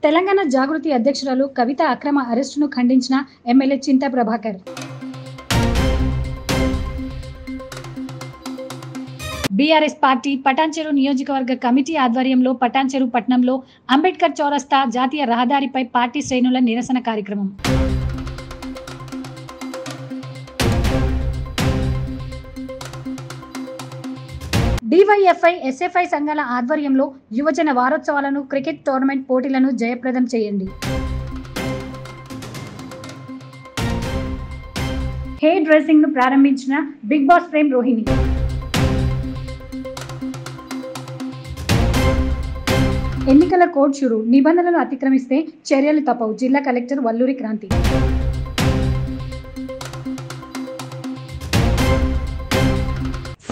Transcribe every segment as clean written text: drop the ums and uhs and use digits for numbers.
తెలంగాణ జాగృతి అధ్యక్షురాలు కవిత అక్రమ అరెస్టును ఖండించిన MLA Chinta Prabhakar. BRS party Patancheru నియోజకవర్గ కమిటీ ఆధ్వర్యంలో పటాన్చెరు పట్టణంలో అంబేద్కర్ చౌరస్తా జాతీయ రహదారిపై పార్టీ శ్రేణుల నిరసన కార్యక్రమం. డివైఎఫ్ఐ, ఎస్ఎఫ్ఐ సంఘాల ఆధ్వర్యంలో యువజన వారోత్సవాలను, క్రికెట్ టోర్నమెంట్ పోటీలను జయప్రదం చేయండి. హెయిర్ డ్రెస్సింగ్ ను ప్రారంభించిన బిగ్ బాస్ ప్రేమ్ రోహిణి. ఎన్నికల కోడ్ షురు, నిబంధనలు అతిక్రమిస్తే చర్యలు తప్పవు. జిల్లా కలెక్టర్ వల్లూరి క్రాంతి.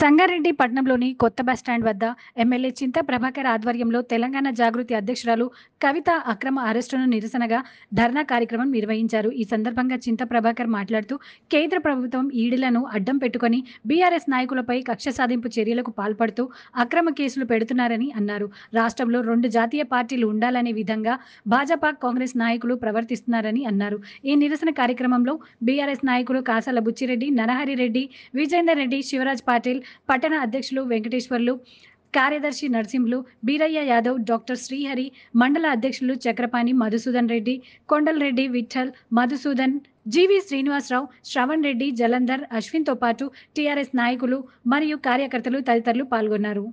సంగారెడ్డి పట్టణంలోని కొత్త బస్టాండ్ వద్ద ఎమ్మెల్యే చింతా ప్రభాకర్ ఆధ్వర్యంలో తెలంగాణ జాగృతి అధ్యక్షురాలు కవిత అక్రమ అరెస్టును నిరసనగా ధర్నా కార్యక్రమం నిర్వహించారు. ఈ సందర్భంగా చింతా ప్రభాకర్ మాట్లాడుతూ కేంద్ర ప్రభుత్వం ఈడీలను అడ్డం పెట్టుకుని బీఆర్ఎస్ నాయకులపై కక్ష సాధింపు చర్యలకు పాల్పడుతూ అక్రమ కేసులు పెడుతున్నారని అన్నారు. రాష్ట్రంలో 2 జాతీయ పార్టీలు ఉండాలనే విధంగా భాజపా, కాంగ్రెస్ నాయకులు ప్రవర్తిస్తున్నారని అన్నారు. ఈ నిరసన కార్యక్రమంలో బీఆర్ఎస్ నాయకులు కాసాల బుచ్చిరెడ్డి, నరహరి రెడ్డి, విజేందర్ రెడ్డి, శివరాజ్ పాటిల్, పట్టణ అధ్యక్షులు వెంకటేశ్వర్లు, కార్యదర్శి నరసింహులు, బీరయ్య యాదవ్, డాక్టర్ శ్రీహరి, మండల అధ్యక్షులు చక్రపాణి, మధుసూదన్ రెడ్డి, కొండల్ రెడ్డి, విఠల్, మధుసూదన్, జీవి శ్రీనివాసరావు, శ్రవణ్ రెడ్డి, జలంధర్, అశ్విన్తో పాటు టీఆర్ఎస్ నాయకులు మరియు కార్యకర్తలు తదితరులు పాల్గొన్నారు.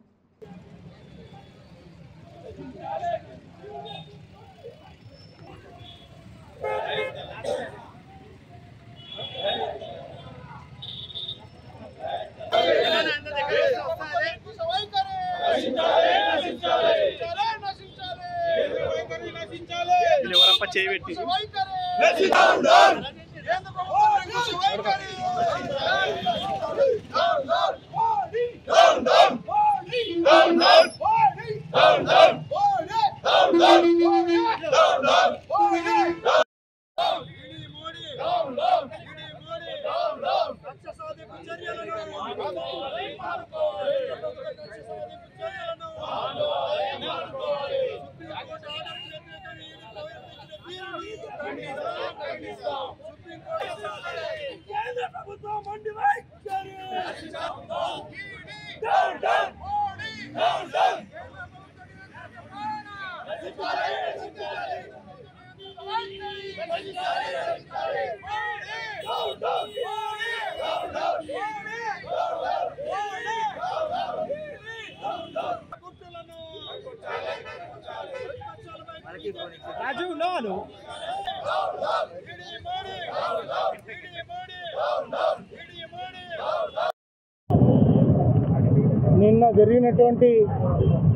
నిన్న జరిగినటువంటి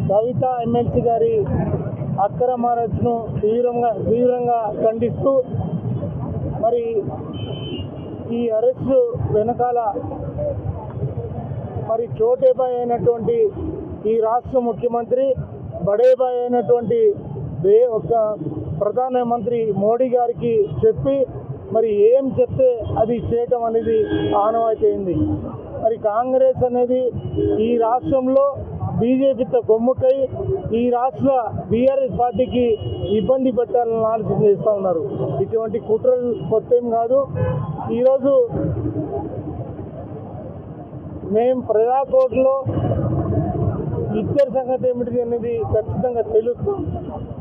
కవిత ఎమ్మెల్సీ గారి అక్రమ అరెస్టును తీవ్రంగా ఖండిస్తూ మరి ఈ అరెస్టు వెనకాల మరి చోటేబాయ్ అయినటువంటి ఈ రాష్ట్ర ముఖ్యమంత్రి, బడేబాయ్ అయినటువంటి ఒక ప్రధానమంత్రి మోడీ గారికి చెప్పి మరి ఏం చెప్తే అది చేయటం అనేది ఆనవాయితీ అయింది. మరి కాంగ్రెస్ అనేది ఈ రాష్ట్రంలో బీజేపీతో కొమ్ముకై ఈ రాష్ట్ర బీఆర్ఎస్ పార్టీకి ఇబ్బంది పెట్టాలని ఆలోచన చేస్తూ ఉన్నారు. ఇటువంటి కుట్రలు కొత్త ఏం కాదు. ఈరోజు మేము ప్రజాకోర్టులో ఇద్దరి సంగతి ఏమిటి అనేది ఖచ్చితంగా తెలుస్తుంది.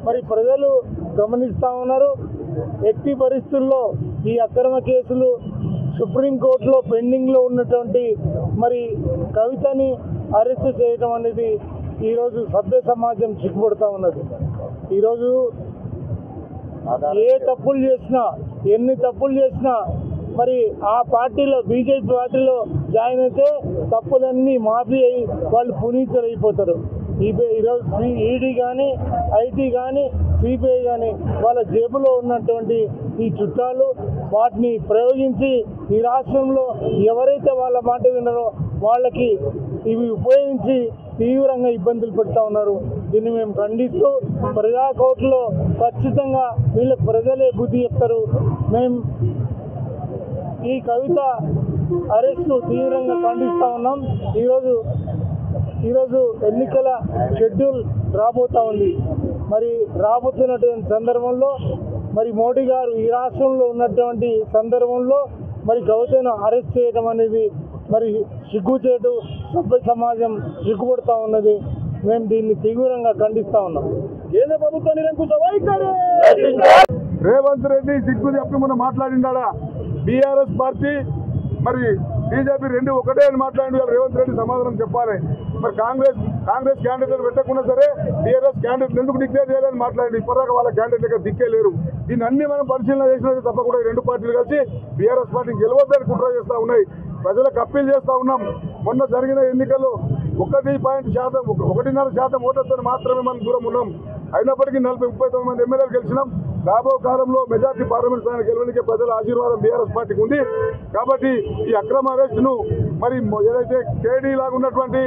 మరి ప్రజలు గమనిస్తూ ఉన్నారు. ఎట్టి పరిస్థితుల్లో ఈ అక్రమ కేసులు సుప్రీంకోర్టులో పెండింగ్లో ఉన్నటువంటి మరి కవితని అరెస్టు చేయడం అనేది ఈరోజు సభ్య సమాజం సిగ్గుపడుతూ ఉన్నది. ఈరోజు ఏ తప్పులు చేసినా, ఎన్ని తప్పులు చేసినా మరి ఆ పార్టీలో, బీజేపీ పార్టీలో జాయిన్ అయితే తప్పులన్నీ మాఫీ అయ్యి వాళ్ళు పునీతులైపోతారు. ఈరోజు ఈడీ కానీ, ఐటీ కానీ, సిబిఐ కానీ వాళ్ళ జేబులో ఉన్నటువంటి ఈ చుట్టాలు వాటిని ప్రయోగించి ఈ రాష్ట్రంలో ఎవరైతే వాళ్ళ మాట విన్నారో వాళ్ళకి ఇవి ఉపయోగించి తీవ్రంగా ఇబ్బందులు పెడతా ఉన్నారు. దీన్ని మేము ఖండిస్తూ ప్రజాకోర్టులో ఖచ్చితంగా వీళ్ళకి ప్రజలే బుద్ధి చెప్తారు. మేము ఈ కవిత అరెస్టు తీవ్రంగా ఖండిస్తూ ఉన్నాం. ఈరోజు ఎన్నికల షెడ్యూల్ రాబోతా ఉంది. మరి రాబోతున్నటువంటి సందర్భంలో మరి మోడీ గారు ఈ రాష్ట్రంలో ఉన్నటువంటి సందర్భంలో మరి గౌతమ్ను అరెస్ట్ చేయడం అనేది మరి సిగ్గుచేటు, సభ్య సమాజం సిగ్గుపడుతూ ఉన్నది. మేము దీన్ని తీవ్రంగా ఖండిస్తూ ఉన్నాం. కేంద్ర ప్రభుత్వ నిరంకుశ వైఖరి. రేవంత్ రెడ్డి సిగ్గు చెప్పి మనం మాట్లాడిండా? బీఆర్ఎస్ పార్టీ మరి బీజేపీ రెండు ఒకటే అని మాట్లాడి రేవంత్ రెడ్డి సమాధానం చెప్పాలి. మరి కాంగ్రెస్ క్యాండిడేట్ పెట్టకుండా సరే బీఆర్ఎస్ క్యాండిడేట్ ఎందుకు డిక్లేర్ చేయాలని మాట్లాడి ఇప్పటిదాకా వాళ్ళ క్యాండిడేట్ దగ్గర దిక్కే లేరు. దీన్ని అన్ని మనం పరిశీలన చేసినట్టు తప్పకుండా రెండు పార్టీలు కలిసి బీఆర్ఎస్ పార్టీకి గెలవద్దని కుట్ర చేస్తూ ఉన్నాయి. ప్రజలకు అప్పీల్ చేస్తూ ఉన్నాం. మొన్న జరిగిన ఎన్నికల్లో 1.5% ఓట్లతో మాత్రమే మనం దూరం ఉన్నాం. అయినప్పటికీ 39 మంది ఎమ్మెల్యేలు గెలిచినాం. రాబో కాలంలో మెజార్టీ పార్లమెంట్ స్థానానికి గెలవడానికి ప్రజల ఆశీర్వాదం బీఆర్ఎస్ పార్టీకి ఉంది. కాబట్టి ఈ అక్రమ అరెస్టును మరి ఏదైతే కేడీ లాగా ఉన్నటువంటి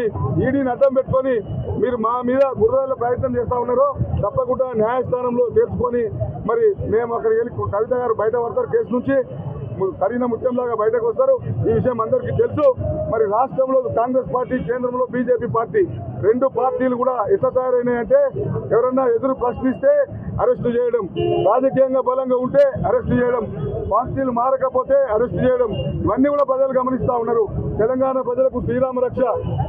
ఈడీని అడ్డం పెట్టుకొని మీరు మా మీద బురదల ప్రయత్నం చేస్తూ ఉన్నారో తప్పకుండా న్యాయస్థానంలో తెలుసుకొని మరి మేము అక్కడికి వెళ్ళి కవిత గారు బయట పడతారు కేసు నుంచి, కరీనా ముత్యంలాగా బయటకు వస్తారు. ఈ విషయం అందరికీ తెలుసు. మరి రాష్ట్రంలో కాంగ్రెస్ పార్టీ, కేంద్రంలో బీజేపీ పార్టీ రెండు పార్టీలు కూడా ఎట్లా తయారైనాయంటే ఎవరన్నా ఎదురు ప్రశ్నిస్తే అరెస్టు చేయడం, రాజకీయంగా బలంగా ఉంటే అరెస్టు చేయడం, పార్టీలు మారకపోతే అరెస్టు చేయడం, ఇవన్నీ కూడా ప్రజలు గమనిస్తూ ఉన్నారు. తెలంగాణ ప్రజలకు శ్రీరామ రక్ష,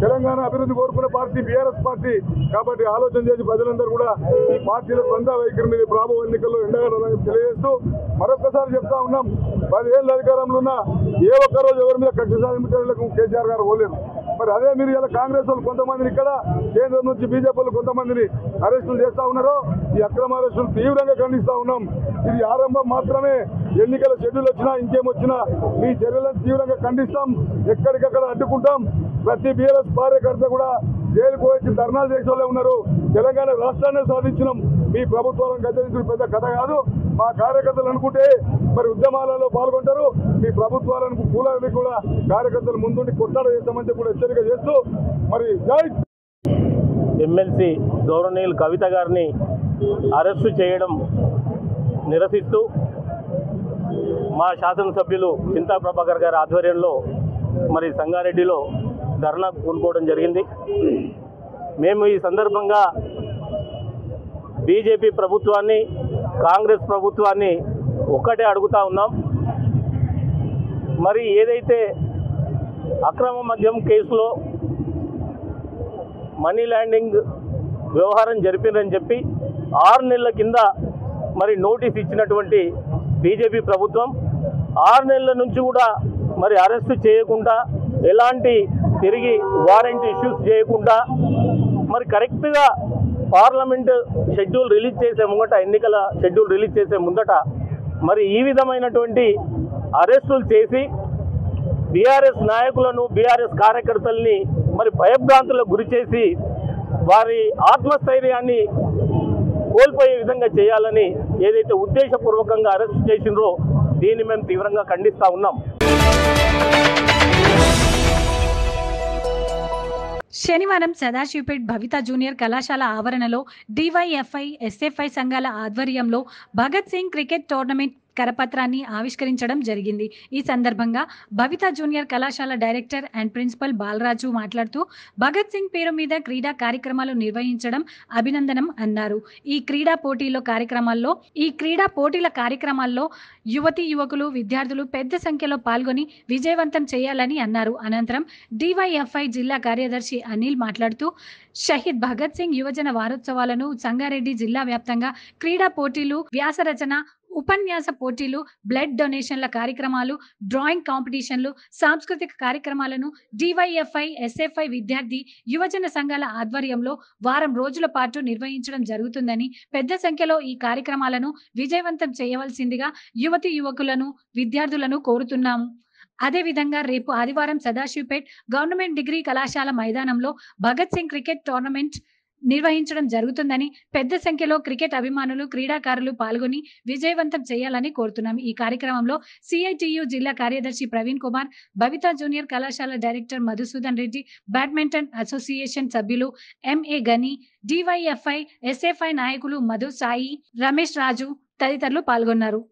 తెలంగాణ అభివృద్ధి కోరుకున్న పార్టీ బీఆర్ఎస్ పార్టీ. కాబట్టి ఆలోచన చేసి ప్రజలందరూ కూడా ఈ పార్టీల స్వంత వైఖరిని రాబో ఎన్నికల్లో ఎండగలని తెలియజేస్తూ మరొకసారి చెప్తా ఉన్నాం. 10 ఏళ్ళ అధికారంలో ఉన్న ఏ ఒక్కరోజు ఎవరి మీద కక్ష సాధింపు చర్యలకు కేసీఆర్ గారు పోలేరు. మరి అదే మీరు ఇలా కాంగ్రెస్ వాళ్ళు కొంతమందిని ఇక్కడ, కేంద్రం నుంచి బీజేపీ వాళ్ళు కొంతమందిని అరెస్టులు చేస్తూ ఉన్నారో ఈ అక్రమ అరెస్టులు తీవ్రంగా ఖండిస్తూ ఉన్నాం. ఇది ఆరంభం మాత్రమే. ఎన్నికల షెడ్యూల్ వచ్చినా ఇంకేమొచ్చినా మీ చర్యలను తీవ్రంగా ఖండిస్తాం. ఎక్కడికక్కడ అడ్డుకుంటాం. ప్రతి బీఆర్ఎస్ కార్యకర్త కూడా జైలుకు వచ్చి ధర్నాలు చేసే వాళ్ళే ఉన్నారు. తెలంగాణ రాష్ట్రాన్ని సాధించినాం. మీ ప్రభుత్వాలను గద్దెదించడం పెద్ద కథ కాదు. మా కార్యకర్తలు అనుకుంటే మరి ఉద్యమాలలో పాల్గొంటారు. మీ ప్రభుత్వాలను కూలని కూడా కార్యకర్తలు ముందుండి కొట్లాట చేస్తామని కూడా హెచ్చరిక చేస్తూ మరి జై ఎమ్మెల్సీ గౌరవనీయులు కవిత గారిని అరెస్టు చేయడం నిరసిస్తూ మా శాసనసభ్యులు చింతా ప్రభాకర్ గారి ఆధ్వర్యంలో మరి సంగారెడ్డిలో ధర్నా పూనుకోవడం జరిగింది. మేము ఈ సందర్భంగా బీజేపీ ప్రభుత్వాన్ని, కాంగ్రెస్ ప్రభుత్వాన్ని ఒక్కటే అడుగుతా ఉన్నాం. మరి ఏదైతే అక్రమ మద్యం కేసులో మనీ ల్యాండింగ్ వ్యవహారం జరిపిందని చెప్పి 6 నెలల కింద మరి నోటీస్ ఇచ్చినటువంటి బీజేపీ ప్రభుత్వం 6 నెలల నుంచి కూడా మరి అరెస్టు చేయకుండా, ఎలాంటి తిరిగి వారెంట్ ఇష్యూస్ చేయకుండా మరి కరెక్ట్గా పార్లమెంట్ షెడ్యూల్ రిలీజ్ చేసే ముందట, ఎన్నికల షెడ్యూల్ రిలీజ్ చేసే ముందట మరి ఈ విధమైనటువంటి అరెస్టులు చేసి బీఆర్ఎస్ నాయకులను, బీఆర్ఎస్ కార్యకర్తల్ని మరి భయభ్రాంతులకు గురి చేసి వారి ఆత్మస్థైర్యాన్ని కోల్పోయే విధంగా చేయాలని ఏదైతే ఉద్దేశపూర్వకంగా అరెస్ట్ చేసిండ్రో దీన్ని మేము తీవ్రంగా ఖండిస్తూ ఉన్నాం. శనివారం సదాశివపేట్ భవిత జూనియర్ కళాశాల ఆవరణలో డివైఎఫ్ఐ, ఎస్ఎఫ్ఐ సంఘాల ఆధ్వర్యంలో భగత్ సింగ్ క్రికెట్ టోర్నమెంట్ కరపత్రాన్ని ఆవిష్కరించడం జరిగింది. ఈ సందర్భంగా భవిత జూనియర్ కళాశాల డైరెక్టర్ అండ్ ప్రిన్సిపల్ బాలరాజు మాట్లాడుతూ భగత్ సింగ్ పేరు మీద క్రీడా కార్యక్రమాలు నిర్వహించడం అభినందనం అన్నారు. ఈ క్రీడా పోటీల కార్యక్రమాల్లో యువతీ యువకులు, విద్యార్థులు పెద్ద సంఖ్యలో పాల్గొని విజయవంతం చేయాలని అన్నారు. అనంతరం డివైఎఫ్ఐ జిల్లా కార్యదర్శి అనిల్ మాట్లాడుతూ షహీద్ భగత్ సింగ్ యువజన వారోత్సవాలను సంగారెడ్డి జిల్లా వ్యాప్తంగా క్రీడా పోటీలు, వ్యాసరచన, ఉపన్యాస పోటీలు, బ్లడ్ డొనేషన్ల కార్యక్రమాలు, డ్రాయింగ్ కాంపిటీషన్లు, సాంస్కృతిక కార్యక్రమాలను డివైఎఫ్ఐ, ఎస్ఎఫ్ఐ విద్యార్థి యువజన సంఘాల ఆధ్వర్యంలో వారం రోజుల పాటు నిర్వహించడం జరుగుతుందని, పెద్ద సంఖ్యలో ఈ కార్యక్రమాలను విజయవంతం చేయవలసిందిగా యువతి యువకులను, విద్యార్థులను కోరుతున్నాము. అదేవిధంగా రేపు ఆదివారం సదాశివపేట్ గవర్నమెంట్ డిగ్రీ కళాశాల మైదానంలో భగత్ సింగ్ క్రికెట్ టోర్నమెంట్ నిర్వహించడం జరుగుతుందని, పెద్ద సంఖ్యలో క్రికెట్ అభిమానులు, క్రీడాకారులు పాల్గొని విజయవంతం చేయాలని కోరుతున్నాం. ఈ కార్యక్రమంలో సిఐటియు జిల్లా కార్యదర్శి ప్రవీణ్ కుమార్, భవిత జూనియర్ కళాశాల director Madhusudan Reddy, badminton association సభ్యులు ఎంఏ గని, డివైఎఫ్ఐ, ఎస్ఎఫ్ఐ నాయకులు మధు, సాయి, రమేష్ రాజు తదితరులు పాల్గొన్నారు.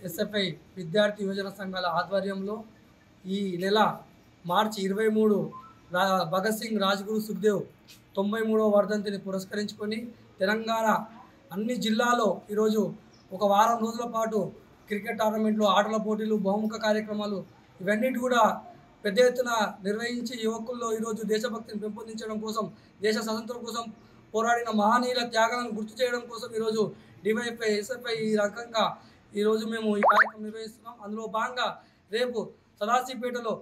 ఎస్ఎఫ్ఐ విద్యార్థి యువజన సంఘాల ఆధ్వర్యంలో ఈ నెల మార్చి 23 భగత్ సింగ్ రాజ్గురు సుఖ్దేవ్ 93వ వర్ధంతిని పురస్కరించుకొని తెలంగాణ అన్ని జిల్లాలో ఈరోజు ఒక వారం రోజుల పాటు క్రికెట్ టోర్నమెంట్లు, ఆటల పోటీలు, బహుముఖ కార్యక్రమాలు ఇవన్నిటి కూడా పెద్ద ఎత్తున నిర్వహించి యువకుల్లో ఈరోజు దేశభక్తిని పెంపొందించడం కోసం, దేశ స్వతంత్రం కోసం పోరాడిన మహనీయుల త్యాగాలను గుర్తు చేయడం కోసం ఈరోజు డివైఎఫ్ఐ, ఎస్ఎఫ్ఐ ఈ రకంగా ఈరోజు మేము ఈ కార్యక్రమం నిర్వహిస్తున్నాం. అందులో భాగంగా రేపు సదాశివపేటలో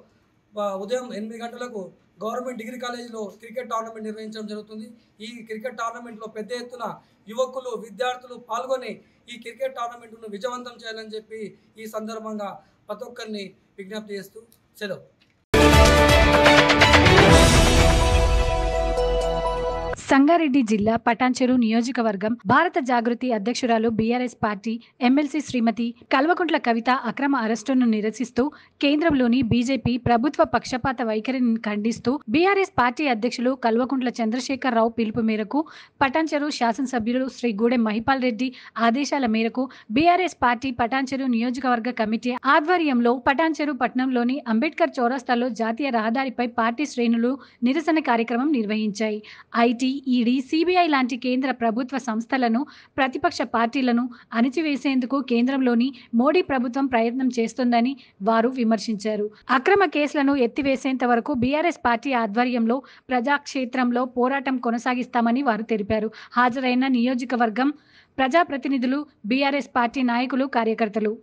ఉదయం 8 గంటలకు గవర్నమెంట్ డిగ్రీ కాలేజీలో క్రికెట్ టోర్నమెంట్ నిర్వహించడం జరుగుతుంది. ఈ క్రికెట్ టోర్నమెంట్లో పెద్ద ఎత్తున యువకులు, విద్యార్థులు పాల్గొని ఈ క్రికెట్ టోర్నమెంట్ను విజయవంతం చేయాలని చెప్పి ఈ సందర్భంగా ప్రతి ఒక్కరిని విజ్ఞప్తి చేస్తూ సెలవు. సంగారెడ్డి జిల్లా పటాన్చెరు నియోజకవర్గం భారత జాగృతి అధ్యక్షురాలు బీఆర్ఎస్ పార్టీ ఎమ్మెల్సీ శ్రీమతి కల్వకుంట్ల కవిత అక్రమ అరెస్టును నిరసిస్తూ కేంద్రంలోని బీజేపీ ప్రభుత్వ పక్షపాత వైఖరిని ఖండిస్తూ బీఆర్ఎస్ పార్టీ అధ్యక్షులు కల్వకుంట్ల చంద్రశేఖరరావు పిలుపు మేరకు పటాన్చెరు శాసనసభ్యులు శ్రీ గూడెం మహిపాల్ రెడ్డి ఆదేశాల మేరకు బీఆర్ఎస్ పార్టీ పటాన్చెరు నియోజకవర్గ కమిటీ ఆధ్వర్యంలో పటాన్చెరు పట్టణంలోని అంబేద్కర్ చౌరస్తాలో జాతీయ రహదారిపై పార్టీ శ్రేణులు నిరసన కార్యక్రమం నిర్వహించాయి. ఐటీ, ఈడీ, సిబిఐ లాంటి కేంద్ర ప్రభుత్వ సంస్థలను, ప్రతిపక్ష పార్టీలను అణిచివేసేందుకు కేంద్రంలోని మోడీ ప్రభుత్వం ప్రయత్నం చేస్తోందని వారు విమర్శించారు. అక్రమ కేసులను ఎత్తివేసేంత వరకు బీఆర్ఎస్ పార్టీ ఆధ్వర్యంలో ప్రజాక్షేత్రంలో పోరాటం కొనసాగిస్తామని వారు తెలిపారు. హాజరైన నియోజకవర్గం ప్రజాప్రతినిధులు, బీఆర్ఎస్ పార్టీ నాయకులు, కార్యకర్తలు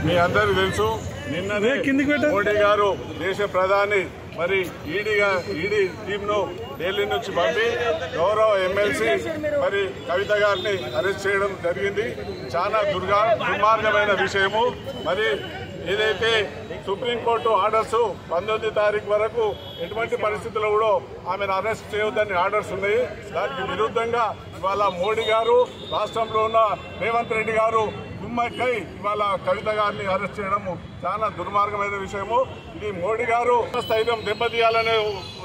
మీ అందరికీ తెలుసు, నిన్ననే మోడీ గారు దేశ ప్రధాని మరి ఈడీ టీంను ఢిల్లీ నుంచి పంపి గౌరవ ఎమ్మెల్సీ మరి కవిత గారిని అరెస్ట్ చేయడం జరిగింది. చాలా దుర్మార్గమైన విషయము. మరి ఏదైతే సుప్రీంకోర్టు ఆర్డర్స్ 19వ తారీఖు వరకు ఎటువంటి పరిస్థితుల్లో కూడా ఆమెను అరెస్ట్ చేయొద్దని ఆర్డర్స్ ఉన్నాయి. దానికి విరుద్ధంగా ఇవాళ మోడీ గారు, రాష్ట్రంలో ఉన్న రేవంత్ రెడ్డి గారు గుమ్మక్కై ఇవాళ కవిత గారిని అరెస్ట్ చేయడము చాలా దుర్మార్గమైన విషయము. ఇది మోడీ గారు స్థైర్యం దెబ్బతీయాలనే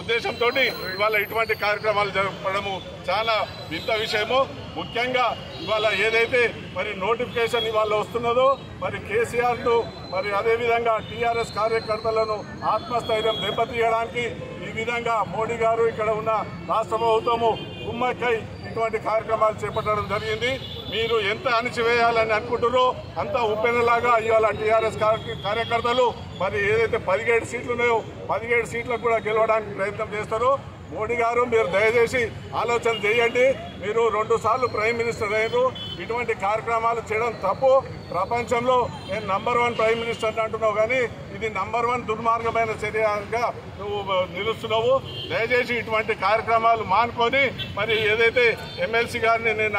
ఉద్దేశంతో ఇవాళ ఇటువంటి కార్యక్రమాలు జరపడము చాలా వింత విషయము. ముఖ్యంగా ఇవాళ ఏదైతే మరి నోటిఫికేషన్ ఇవాళ వస్తున్నదో మరి కేసీఆర్ను మరి అదేవిధంగా టీఆర్ఎస్ కార్యకర్తలను ఆత్మస్థైర్యం దెబ్బతీయడానికి ఈ విధంగా మోడీ గారు ఇక్కడ ఉన్న రాష్ట్ర ప్రభుత్వము గుమ్మక్కై ఇటువంటి కార్యక్రమాలు చేపట్టడం జరిగింది. మీరు ఎంత అణిచివేయాలని అనుకుంటారో అంత ఉప్పెనలాగా ఇవాళ టీఆర్ఎస్ కార్యకర్తలు మరి ఏదైతే 17 సీట్లు ఉన్నాయో 17 సీట్లకు కూడా గెలవడానికి ప్రయత్నం చేస్తారో మోడీ గారు మీరు దయచేసి ఆలోచన చేయండి. మీరు 2 సార్లు ప్రైమ్ మినిస్టర్ అయ్యారు. ఇటువంటి కార్యక్రమాలు చేయడం తప్పు. ప్రపంచంలో నేను నంబర్ 1 ప్రైమ్ మినిస్టర్ అంటున్నావు, కానీ ఇది నంబర్ 1 దుర్మార్గమైన చర్యగా నువ్వు నిలుస్తున్నావు. దయచేసి ఇటువంటి కార్యక్రమాలు మానుకొని మరి ఏదైతే ఎమ్మెల్సీ గారిని నేను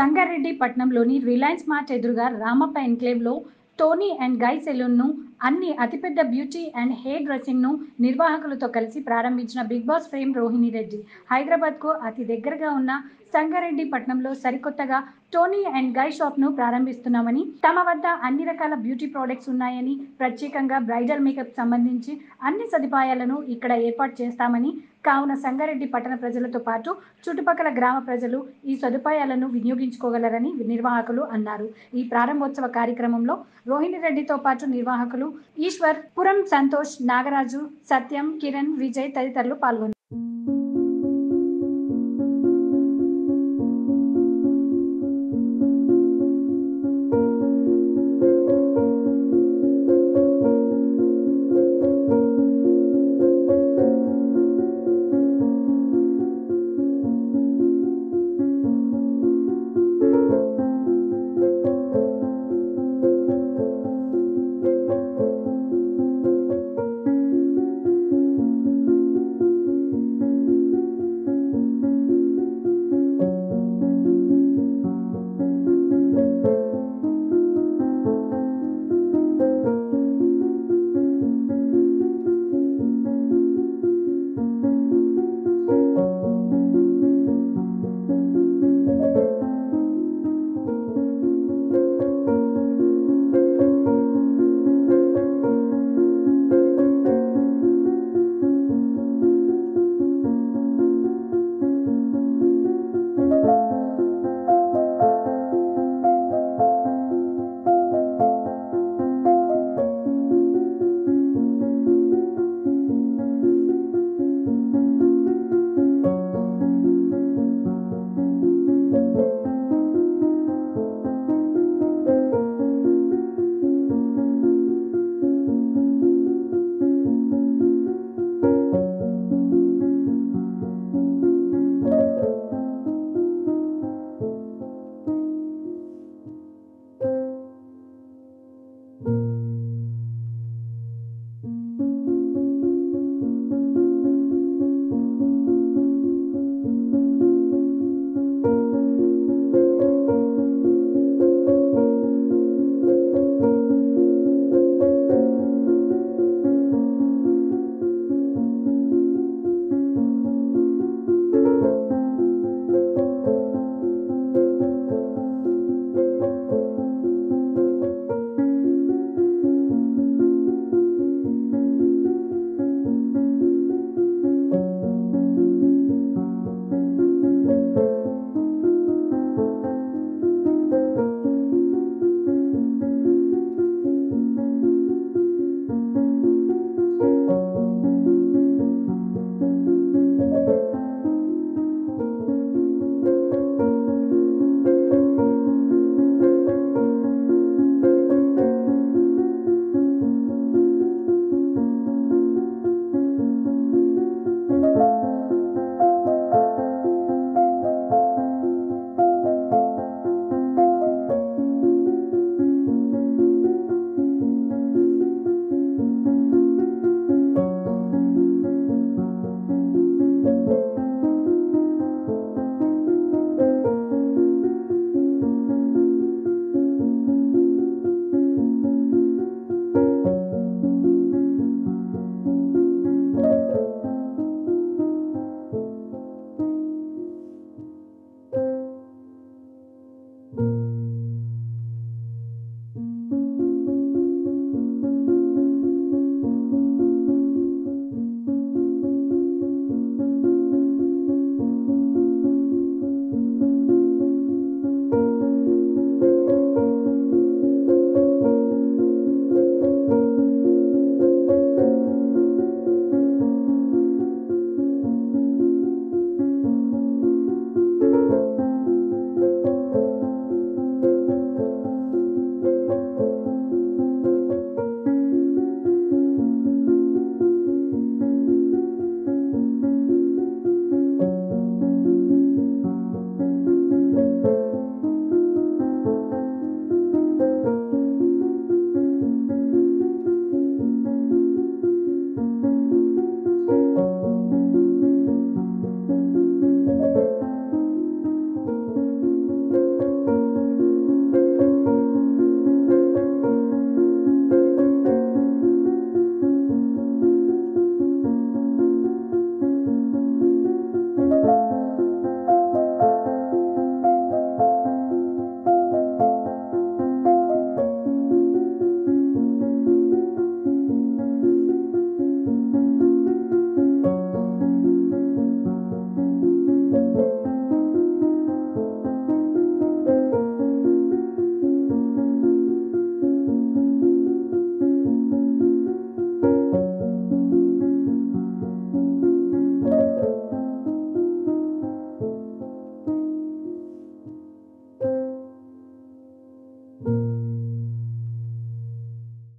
సంగారెడ్డి పట్టణంలోని రిలయన్స్ మార్ట్ ఎదురుగా రామప్ప ఎన్క్లేవ్లో టోనీ అండ్ గై సెలూన్ను అన్ని అతిపెద్ద బ్యూటీ అండ్ హెయిర్ డ్రెస్సింగ్ను నిర్వాహకులతో కలిసి ప్రారంభించిన Bigg Boss fame Rohini Reddy హైదరాబాద్కు అతి దగ్గరగా ఉన్న సంగారెడ్డి పట్టణంలో సరికొత్తగా టోనీ అండ్ గై షాప్ను ప్రారంభిస్తున్నామని, తమ వద్ద అన్ని రకాల బ్యూటీ ప్రోడక్ట్స్ ఉన్నాయని, ప్రత్యేకంగా బ్రైడల్ మేకప్ సంబంధించి అన్ని సదుపాయాలను ఇక్కడ ఏర్పాటు చేస్తామని, కావున సంగారెడ్డి పట్టణ ప్రజలతో పాటు చుట్టుపక్కల గ్రామ ప్రజలు ఈ సదుపాయాలను వినియోగించుకోగలరని నిర్వాహకులు అన్నారు. ఈ ప్రారంభోత్సవ కార్యక్రమంలో రోహిణి రెడ్డితో పాటు నిర్వాహకులు ఈశ్వర్, పురం సంతోష్, నాగరాజు, సత్యం, కిరణ్, విజయ్ తదితరులు పాల్గొన్నారు.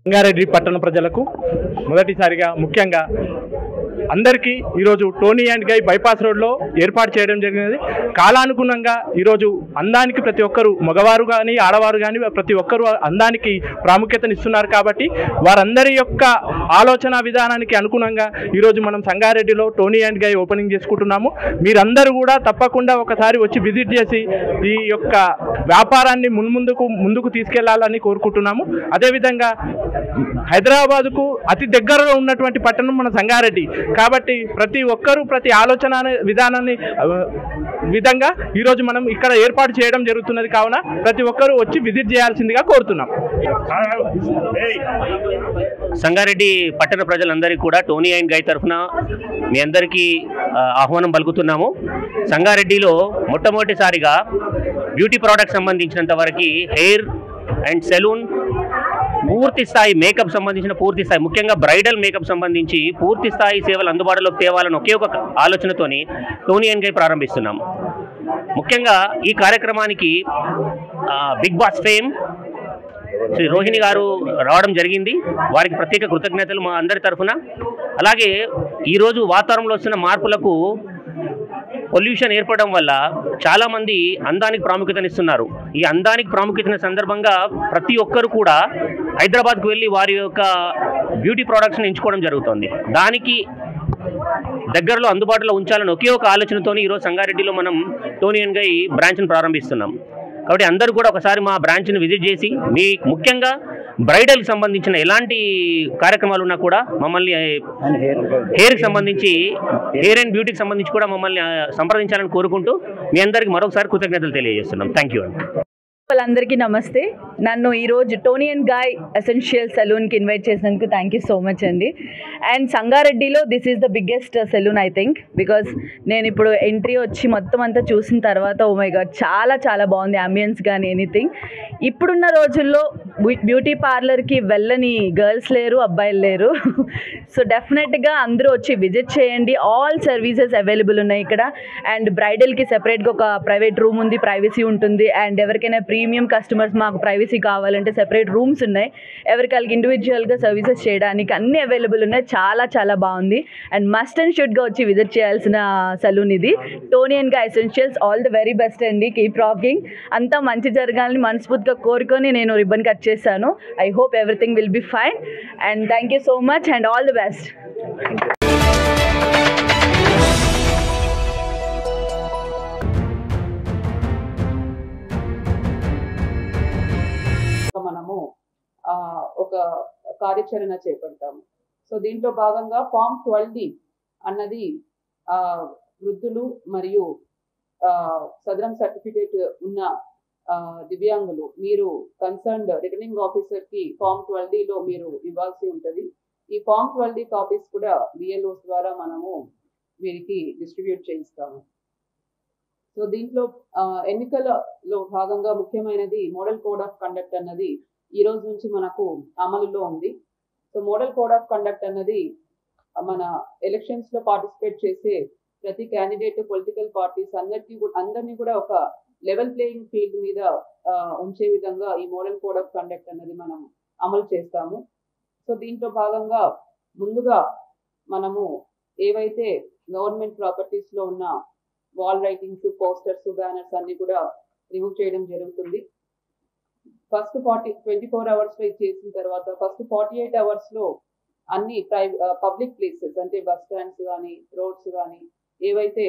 సంగారెడ్డి పట్టణ ప్రజలకు మొదటిసారిగా ముఖ్యంగా అందరికీ ఈరోజు టోనీ అండ్ గై బైపాస్ రోడ్లో ఏర్పాటు చేయడం జరిగినది. కాలానుగుణంగా ఈరోజు అందానికి ప్రతి ఒక్కరు మగవారు కానీ ఆడవారు కానీ ప్రతి ఒక్కరు అందానికి ప్రాముఖ్యతనిస్తున్నారు. కాబట్టి వారందరి యొక్క ఆలోచన విధానానికి అనుగుణంగా ఈరోజు మనం సంగారెడ్డిలో టోనీ అండ్ గై ఓపెనింగ్ చేసుకుంటున్నాము. మీరందరూ కూడా తప్పకుండా ఒకసారి వచ్చి విజిట్ చేసి ఈ యొక్క వ్యాపారాన్ని ముందుకు తీసుకెళ్లాలని కోరుకుంటున్నాము. అదేవిధంగా హైదరాబాద్కు అతి దగ్గరలో ఉన్నటువంటి పట్టణం మన సంగారెడ్డి. కాబట్టి ప్రతి ఒక్కరూ ప్రతి ఆలోచన విధానాన్ని విధంగా ఈరోజు మనం ఇక్కడ ఏర్పాటు చేయడం జరుగుతున్నది. కావున ప్రతి ఒక్కరూ వచ్చి విజిట్ చేయాల్సిందిగా కోరుతున్నాం. సంగారెడ్డి పట్టణ ప్రజలందరికీ కూడా టోనీ అండ్ గై తరఫున మీ అందరికీ ఆహ్వానం పలుకుతున్నాము. సంగారెడ్డిలో మొట్టమొదటిసారిగా బ్యూటీ ప్రోడక్ట్ సంబంధించినంత వరకు హెయిర్ అండ్ సెలూన్ పూర్తి స్థాయి మేకప్ సంబంధించిన పూర్తి స్థాయి ముఖ్యంగా బ్రైడల్ మేకప్ సంబంధించి పూర్తి స్థాయి సేవలు అందుబాటులోకి తేవాలని ఒకే ఒక ఆలోచనతోని టోనీ అండ్ గై ప్రారంభిస్తున్నాం. ముఖ్యంగా ఈ కార్యక్రమానికి Bigg Boss fame Shri Rohini గారు రావడం జరిగింది. వారికి ప్రత్యేక కృతజ్ఞతలు మా అందరి తరఫున. అలాగే ఈరోజు వాతావరణంలో వస్తున్న మార్పులకు పొల్యూషన్ ఏర్పడడం వల్ల చాలామంది అందానికి ప్రాముఖ్యతనిస్తున్నారు. ఈ అందానికి ప్రాముఖ్యత సందర్భంగా ప్రతి ఒక్కరు కూడా హైదరాబాద్కు వెళ్ళి వారి యొక్క బ్యూటీ ప్రోడక్ట్స్ని ఎంచుకోవడం జరుగుతుంది. దానికి దగ్గరలో అందుబాటులో ఉంచాలని ఒకే ఒక ఆలోచనతో ఈరోజు సంగారెడ్డిలో మనం టోనీ అండ్ గై బ్రాంచ్ని ప్రారంభిస్తున్నాం. కాబట్టి అందరూ కూడా ఒకసారి మా బ్రాంచ్ని విజిట్ చేసి మీ ముఖ్యంగా బ్రైడల్కి సంబంధించిన ఎలాంటి కార్యక్రమాలు ఉన్నా కూడా మమ్మల్ని హెయిర్కి సంబంధించి హెయిర్ అండ్ బ్యూటీకి సంబంధించి కూడా మమ్మల్ని సంప్రదించాలని కోరుకుంటూ మీ అందరికీ మరొకసారి కృతజ్ఞతలు తెలియజేస్తున్నాం. థ్యాంక్ యూ అండి. వాళ్ళందరికీ నమస్తే. నన్ను ఈరోజు టోనీ అండ్ గై ఎసెన్షియల్ సెలూన్కి ఇన్వైట్ చేసినందుకు థ్యాంక్ యూ సో మచ్ అండి. అండ్ సంగారెడ్డిలో this is the biggest salon I think, because నేను ఇప్పుడు ఎంట్రీ వచ్చి మొత్తం అంతా చూసిన తర్వాత ఓ మై గాడ్ చాలా చాలా బాగుంది అంబియన్స్ కానీ ఎనీథింగ్. ఇప్పుడున్న రోజుల్లో బ్యూటీ పార్లర్కి వెళ్ళని గర్ల్స్ లేరు, అబ్బాయిలు లేరు. సో డెఫినెట్గా అందరూ వచ్చి విజిట్ చేయండి. ఆల్ సర్వీసెస్ అవైలబుల్ ఉన్నాయి ఇక్కడ. అండ్ బ్రైడల్కి సెపరేట్గా ఒక ప్రైవేట్ రూమ్ ఉంది, ప్రైవసీ ఉంటుంది. అండ్ ఎవరికైనా ప్రీమియం కస్టమర్స్ మాకు ప్రైవసీ కావాలంటే సెపరేట్ రూమ్స్ ఉన్నాయి. ఎవరికాళ్ళకి ఇండివిజువల్గా సర్వీసెస్ చేయడానికి అన్ని అవైలబుల్ ఉన్నాయి. చాలా చాలా బాగుంది. అండ్ మస్ట్ అండ్ షుడ్గా వచ్చి విజిట్ చేయాల్సిన సలూన్ ఇది Toni and Guy essentials. All the very best అండి. Keep rocking. అంతా మంచి జరగాలని మనస్ఫూర్తిగా కోరుకొని నేను రిబ్బన్ కట్ చేశాను. I hope everything will be fine. And thank you so much and all the best. మనము ఒక కార్యాచరణ చేపడతాము. సో దీంట్లో భాగంగా ఫామ్ 12D అన్నది వృద్ధులు మరియు సదరం సర్టిఫికేట్ ఉన్న దివ్యాంగులు మీరు కన్సర్న్డ్ రిటర్నింగ్ ఆఫీసర్కి ఫామ్ 12Dలో మీరు ఇవ్వాల్సి ఉంటుంది. ఈ ఫామ్ 12D కాపీస్ కూడా BLOs ద్వారా మనము వీరికి డిస్ట్రిబ్యూట్ చేయిస్తాము. సో దీంట్లో ఎన్నికలలో భాగంగా ముఖ్యమైనది మోడల్ కోడ్ ఆఫ్ కండక్ట్ అన్నది ఈ రోజు నుంచి మనకు అమలులో ఉంది. So model code of conduct అన్నది మన ఎలక్షన్స్ లో పార్టిసిపేట్ చేసే ప్రతి క్యాండిడేట్, పొలిటికల్ పార్టీస్ అందరినీ కూడా ఒక లెవెల్ ప్లేయింగ్ ఫీల్డ్ మీద ఉంచే విధంగా ఈ మోడల్ కోడ్ ఆఫ్ కండక్ట్ అన్నది మనం అమలు చేస్తాము. సో దీంట్లో భాగంగా ముందుగా మనము ఏవైతే గవర్నమెంట్ ప్రాపర్టీస్ లో ఉన్న వాల్ రైటింగ్స్, పోస్టర్స్, బ్యానర్స్ అన్ని కూడా రిమూవ్ చేయడం జరుగుతుంది. ఫస్ట్ 24 అవర్స్ లో చేసిన తర్వాత ఫస్ట్ 48 అవర్స్ లో అన్ని పబ్లిక్ ప్లేసెస్ అంటే బస్ స్టాండ్స్ కానీ రోడ్స్ కానీ ఏవైతే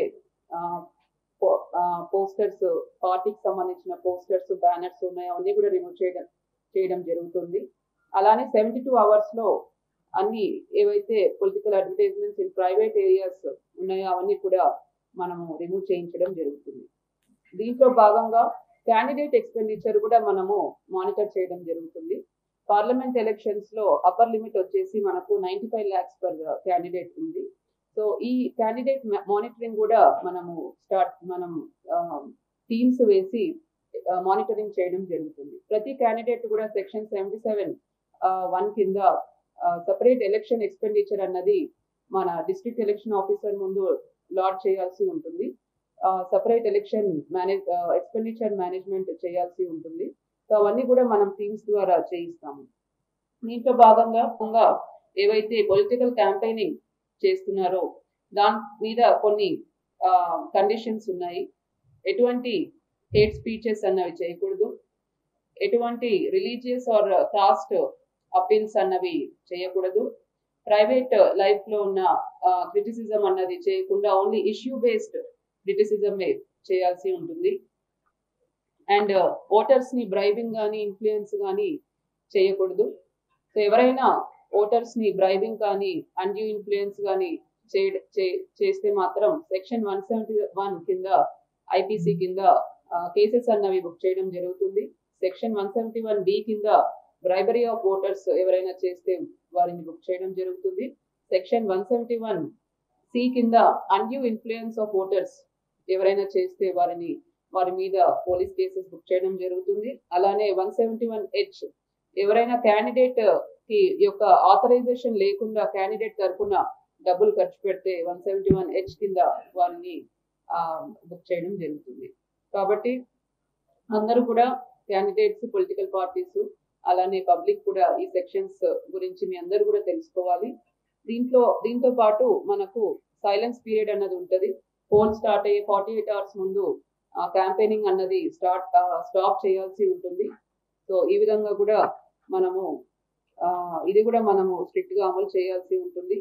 పోస్టర్స్, పార్టీకి సంబంధించిన పోస్టర్స్, బ్యానర్స్ ఉన్నాయో అన్ని కూడా రిమూవ్ చేయడం జరుగుతుంది. అలానే 72 అవర్స్ లో అన్ని ఏవైతే political advertisements in private areas ఉన్నాయో అవన్నీ కూడా మనము రిమూవ్ చేయించడం జరుగుతుంది. దీంట్లో భాగంగా క్యాండిడేట్ ఎక్స్పెండిచర్ కూడా మనము మానిటర్ చేయడం జరుగుతుంది. పార్లమెంట్ ఎలక్షన్స్ లో అప్పర్ లిమిట్ వచ్చేసి మనకు 95 lakhs పర్ క్యాండిడేట్ ఉంది. సో ఈ క్యాండిడేట్ మానిటరింగ్ కూడా మనం టీమ్స్ వేసి మానిటరింగ్ చేయడం జరుగుతుంది. ప్రతి క్యాండిడేట్ కూడా సెక్షన్ 77(1) కింద సపరేట్ ఎలక్షన్ ఎక్స్పెండిచర్ అన్నది మన డిస్ట్రిక్ట్ ఎలక్షన్ ఆఫీసర్ ముందు లాడ్ చేయాల్సి ఉంటుంది. సపరేట్ ఎలక్షన్ ఎక్స్పెండిచర్ మేనేజ్మెంట్ చేయాల్సి ఉంటుంది. సో అవన్నీ కూడా మనం టీమ్స్ ద్వారా చేయిస్తాము. దీంట్లో భాగంగా ఏవైతే పొలిటికల్ క్యాంపెయినింగ్ చేస్తున్నారో దాని మీద కొన్ని కండిషన్స్ ఉన్నాయి. ఎటువంటి హేట్ స్పీచెస్ అన్నవి చేయకూడదు, ఎటువంటి రిలీజియస్ ఆర్ కాస్ట్ అపీల్స్ అన్నవి చేయకూడదు, ప్రైవేట్ లైఫ్ లో ఉన్న క్రిటిసిజం అన్నది చేయకుండా ఓన్లీ ఇష్యూ బేస్డ్ క్రిటిసిజమే చేయాల్సి ఉంటుంది. అండ్ ఓటర్స్ ని బ్రైబింగ్ కానీ ఇన్ఫ్లుయెన్స్ కానీ చేయకూడదు. సో ఎవరైనా ఓటర్స్ ని బ్రైబింగ్ కానీ అన్డ్యూ ఇన్ఫ్లుయెన్స్ కానీ చేస్తే మాత్రం సెక్షన్ 171 కింద ఐపీసీ కింద కేసెస్ అన్నవి బుక్ చేయడం జరుగుతుంది. సెక్షన్ 171B కింద బ్రైబరీ ఆఫ్ ఓటర్స్ ఎవరైనా చేస్తే వారిని బుక్ చేయడం జరుగుతుంది. సెక్షన్ 171C కింద అన్డ్యూ ఇన్ఫ్లుయెన్స్ ఆఫ్ ఓటర్స్ ఎవరైనా చేస్తే వారి మీద పోలీస్ కేసెస్ బుక్ చేయడం జరుగుతుంది. అలానే 171H ఎవరైనా క్యాండిడేట్ కి యొక్క ఆథరైజేషన్ లేకుండా క్యాండిడేట్ తరపున డబ్బులు ఖర్చు పెడితే 171H కింద వారిని బుక్ చేయడం జరుగుతుంది. కాబట్టి అందరూ కూడా క్యాండిడేట్స్, పొలిటికల్ పార్టీస్, అలానే పబ్లిక్ కూడా ఈ సెక్షన్స్ గురించి మీ అందరూ కూడా తెలుసుకోవాలి. దీంతో పాటు మనకు సైలెన్స్ పీరియడ్ అన్నది ఉంటుంది. పోల్ స్టార్ట్ అయ్యే 48 hours ముందు క్యాంపెయినింగ్ అన్నది స్టాప్ చేయాల్సి ఉంటుంది. సో ఈ విధంగా కూడా మనము స్ట్రిక్ట్ గా అమలు చేయాల్సి ఉంటుంది.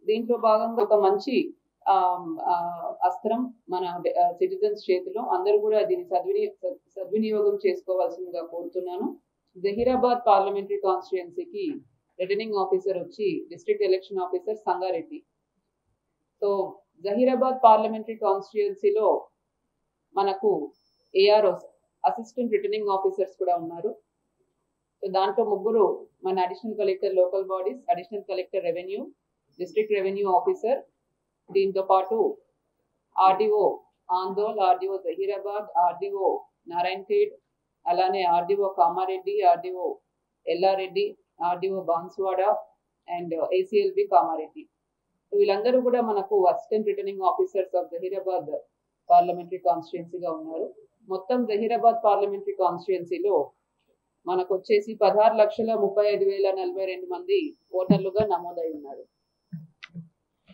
దీంట్లో భాగంగా ఒక మంచి అస్త్రం మన సిటిజన్స్ చేతిలో, అందరూ కూడా దీన్ని సద్వినియోగం చేసుకోవాల్సిందిగా కోరుతున్నాను. జహీరాబాద్ పార్లమెంటరీ కాన్స్టిట్యుయెన్సీకి రిటర్నింగ్ ఆఫీసర్ వచ్చి district election officer Sangareddy. So Zaheerabad parliamentary కాన్స్టిట్యుయెన్సీలో మనకు ఏఆర్ఓస్, అసిస్టెంట్ రిటర్నింగ్ ఆఫీసర్స్ కూడా ఉన్నారు. సో దాంట్లో 3 మన additional collector local bodies, additional collector revenue, district revenue officer, దీంతో పాటు RDO Andole, RDO Zaheerabad, RDO Narayankhed, అలానే RDO Kamareddy, RDO Yellareddy, RDO Banswada and ACLB Kamareddy. వీళ్ళందరూ కూడా మనకు assistant returning officers of Zaheerabad parliamentary కాన్స్టిట్యుయెన్సీగా ఉన్నారు. మొత్తం జహీరాబాద్ పార్లమెంటరీ కాన్స్టిట్యుయెన్సీలో మనకు వచ్చేసి 16,35,042 మంది ఓటర్లుగా నమోదై ఉన్నారు.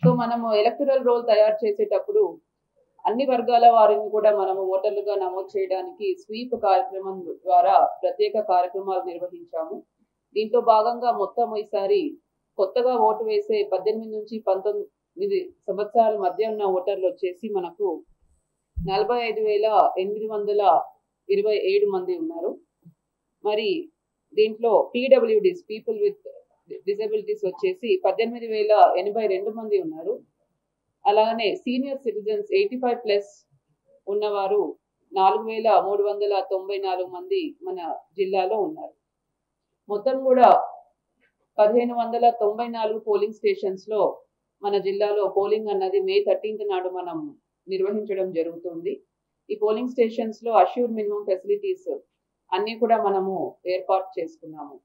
సో మనము ఎలక్టరల్ రోల్ తయారు చేసేటప్పుడు అన్ని వర్గాల వారిని కూడా మనము ఓటర్లుగా నమోదు చేయడానికి స్వీప్ కార్యక్రమం ద్వారా ప్రత్యేక కార్యక్రమాలు నిర్వహించాము. దీంట్లో భాగంగా మొత్తం ఈసారి కొత్తగా ఓటు వేసే 18 నుంచి 19 సంవత్సరాల మధ్య ఉన్న ఓటర్లు వచ్చేసి మనకు 45,827 మంది ఉన్నారు. మరి దీంట్లో పీడబ్ల్యూడీస్, పీపుల్ విత్ డిజబిలిటీస్ వచ్చేసి 18,082 మంది ఉన్నారు. అలానే సీనియర్ సిటిజన్స్ 85+ ఉన్నవారు 4,394 మంది మన జిల్లాలో ఉన్నారు. మొత్తం కూడా 1,594 పోలింగ్ స్టేషన్స్ లో మన జిల్లాలో పోలింగ్ అన్నది May 13th నాడు మనం నిర్వహించడం జరుగుతుంది. ఈ పోలింగ్ స్టేషన్స్ లో అష్యూర్ మినిమం ఫెసిలిటీస్ అన్ని కూడా మనము ఏర్పాటు చేసుకున్నాము.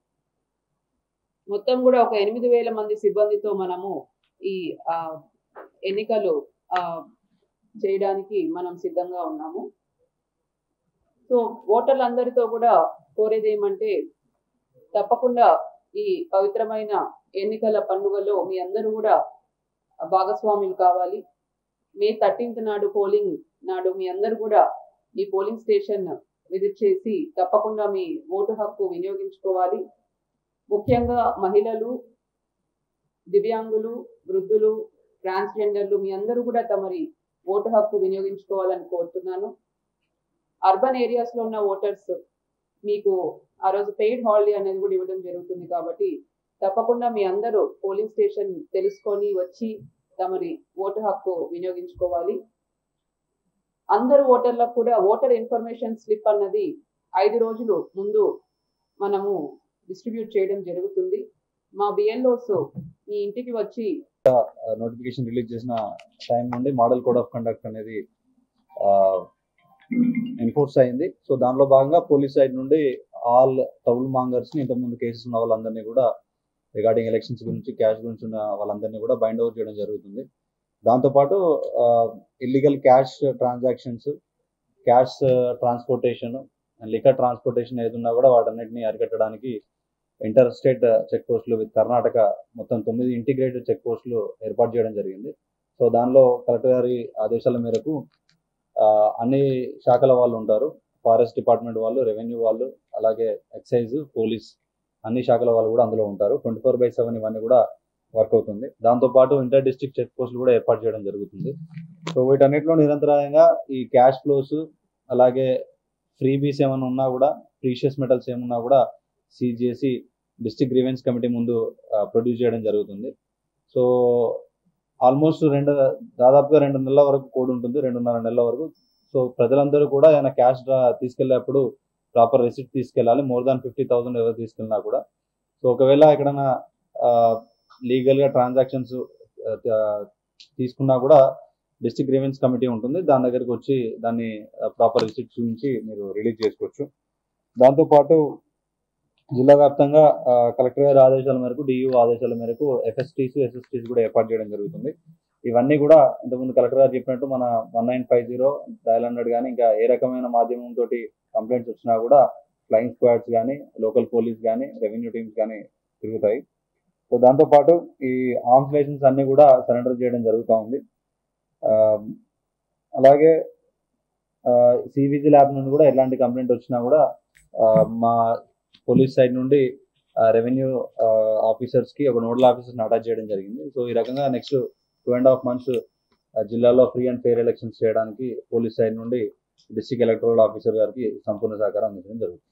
మొత్తం కూడా ఒక 8,000 మంది సిబ్బందితో మనము ఈ ఎన్నికలు చేయడానికి మనం సిద్ధంగా ఉన్నాము. సో ఓటర్లందరితో కూడా కోరేది ఏమంటే, తప్పకుండా ఈ పవిత్రమైన ఎన్నికల పండుగలో మీ అందరూ కూడా భాగస్వాములు కావాలి. May 13th నాడు పోలింగ్ నాడు మీ అందరూ కూడా ఈ పోలింగ్ స్టేషన్ విజిట్ చేసి తప్పకుండా మీ ఓటు హక్కు వినియోగించుకోవాలి. ముఖ్యంగా మహిళలు, దివ్యాంగులు, వృద్ధులు, ట్రాన్స్జెండర్లు మీ అందరూ కూడా తమరి ఓటు హక్కు వినియోగించుకోవాలని కోరుతున్నాను. అర్బన్ ఏరియాస్ లో ఉన్న ఓటర్స్ మీకు ఆ రోజు పెయిడ్ హాలిడే అనేది కూడా ఇవ్వడం జరుగుతుంది. కాబట్టి తప్పకుండా మీ అందరూ పోలింగ్ స్టేషన్ తెలుసుకొని వచ్చి తమరి ఓటు హక్కు వినియోగించుకోవాలి. అందరు ఓటర్లకు కూడా ఓటర్ ఇన్ఫర్మేషన్ స్లిప్ అన్నది 5 రోజులు ముందు మనము డిస్ట్రిబ్యూట్ చేయడం జరుగుతుంది. మా బిఎల్ఓస్ మీ ఇంటికి వచ్చి నోటిఫికేషన్ రిలీజ్ చేసిన టైం నుండి మోడల్ కోడ్ ఆఫ్ కండక్ట్ అనేది ఎన్ఫోర్స్ అయింది. సో దానిలో భాగంగా పోలీస్ సైడ్ నుండి ఆల్ ట్రబుల్ మాంగర్స్ ని, ఇంతకుముందు కేసెస్ ఉన్న వాళ్ళందరినీ కూడా రిగార్డింగ్ ఎలక్షన్స్ గురించి, క్యాష్ గురించి ఉన్న వాళ్ళందరినీ కూడా బైండ్ ఓవర్ చేయడం జరుగుతుంది. దాంతోపాటు illegal cash transactions, cash transportation, liquor transportation ఏదున్నా కూడా వాటన్నిటిని అరికట్టడానికి ఇంటర్ స్టేట్ చెక్ పోస్టులు విత్ కర్ణాటక మొత్తం 9 ఇంటిగ్రేటెడ్ చెక్ పోస్టులు ఏర్పాటు చేయడం జరిగింది. సో దానిలో కలెక్టర్ గారి ఆదేశాల మేరకు అన్ని శాఖల వాళ్ళు ఉంటారు. ఫారెస్ట్ డిపార్ట్మెంట్ వాళ్ళు, రెవెన్యూ వాళ్ళు, అలాగే ఎక్సైజ్, పోలీస్ అన్ని శాఖల వాళ్ళు కూడా అందులో ఉంటారు. 24/7 ఇవన్నీ కూడా వర్క్ అవుతుంది. దాంతోపాటు ఇంటర్ డిస్ట్రిక్ట్ చెక్ పోస్టులు కూడా ఏర్పాటు చేయడం జరుగుతుంది. సో వీటన్నిటిలో నిరంతరంగా ఈ క్యాష్ ఫ్లోస్, అలాగే ఫ్రీబీస్ ఏమైనా ఉన్నా కూడా, ప్రీషియస్ మెటల్స్ ఏమన్నా కూడా సీజ్ చేసి డిస్ట్రిక్ట్ గ్రీవెన్స్ కమిటీ ముందు ప్రొడ్యూస్ చేయడం జరుగుతుంది. సో ఆల్మోస్ట్ దాదాపుగా 2 నెలల వరకు కోడ్ ఉంటుంది, 2.5 నెలల వరకు. సో ప్రజలందరూ కూడా ఏమైనా క్యాష్ తీసుకెళ్ళేప్పుడు ప్రాపర్ రిసిప్ట్ తీసుకెళ్ళాలి. మోర్ దాన్ 50,000 ఎవరు తీసుకెళ్ళినా కూడా. సో ఒకవేళ ఎక్కడైనా లీగల్గా ట్రాన్సాక్షన్స్ తీసుకున్నా కూడా డిస్ట్రిక్ట్ గ్రీవెన్స్ కమిటీ ఉంటుంది, దాని దగ్గరికి వచ్చి దాన్ని ప్రాపర్ రిసిప్ట్ చూపించి మీరు రిలీజ్ చేసుకోవచ్చు. దాంతోపాటు జిల్లా వ్యాప్తంగా కలెక్టర్ గారి ఆదేశాల మేరకు, డిఈఓ ఆదేశాల మేరకు ఎఫ్ఎస్టీస్, ఎస్ఎస్టీస్ కూడా ఏర్పాటు చేయడం జరుగుతుంది. ఇవన్నీ కూడా ఇంతకుముందు కలెక్టర్ గారు చెప్పినట్టు మన 1950 డయల్ 100 కానీ ఇంకా ఏ రకమైన మాధ్యమంతో కంప్లైంట్స్ వచ్చినా కూడా ఫ్లయింగ్ స్క్వాడ్స్ కానీ, లోకల్ పోలీస్ కానీ, రెవెన్యూ టీమ్స్ కానీ తిరుగుతాయి. సో దాంతోపాటు ఈ ఆర్మ్స్ లైసెన్స్ అన్ని కూడా సరెండర్ చేయడం జరుగుతూ ఉంది. అలాగే సివిజీ ల్యాబ్ నుండి కూడా ఎలాంటి కంప్లైంట్ వచ్చినా కూడా మా పోలీస్ సైడ్ నుండి రెవెన్యూ ఆఫీసర్స్కి ఒక నోడల్ ఆఫీసర్స్ని అటాచ్ చేయడం జరిగింది. సో ఈ రకంగా నెక్స్ట్ 2.5 months జిల్లాలో ఫ్రీ అండ్ ఫెయిర్ ఎలక్షన్స్ చేయడానికి పోలీస్ సైడ్ నుండి డిస్ట్రిక్ట్ ఎలక్టరల్ ఆఫీసర్ గారికి సంపూర్ణ సహకారం అందించడం జరుగుతుంది.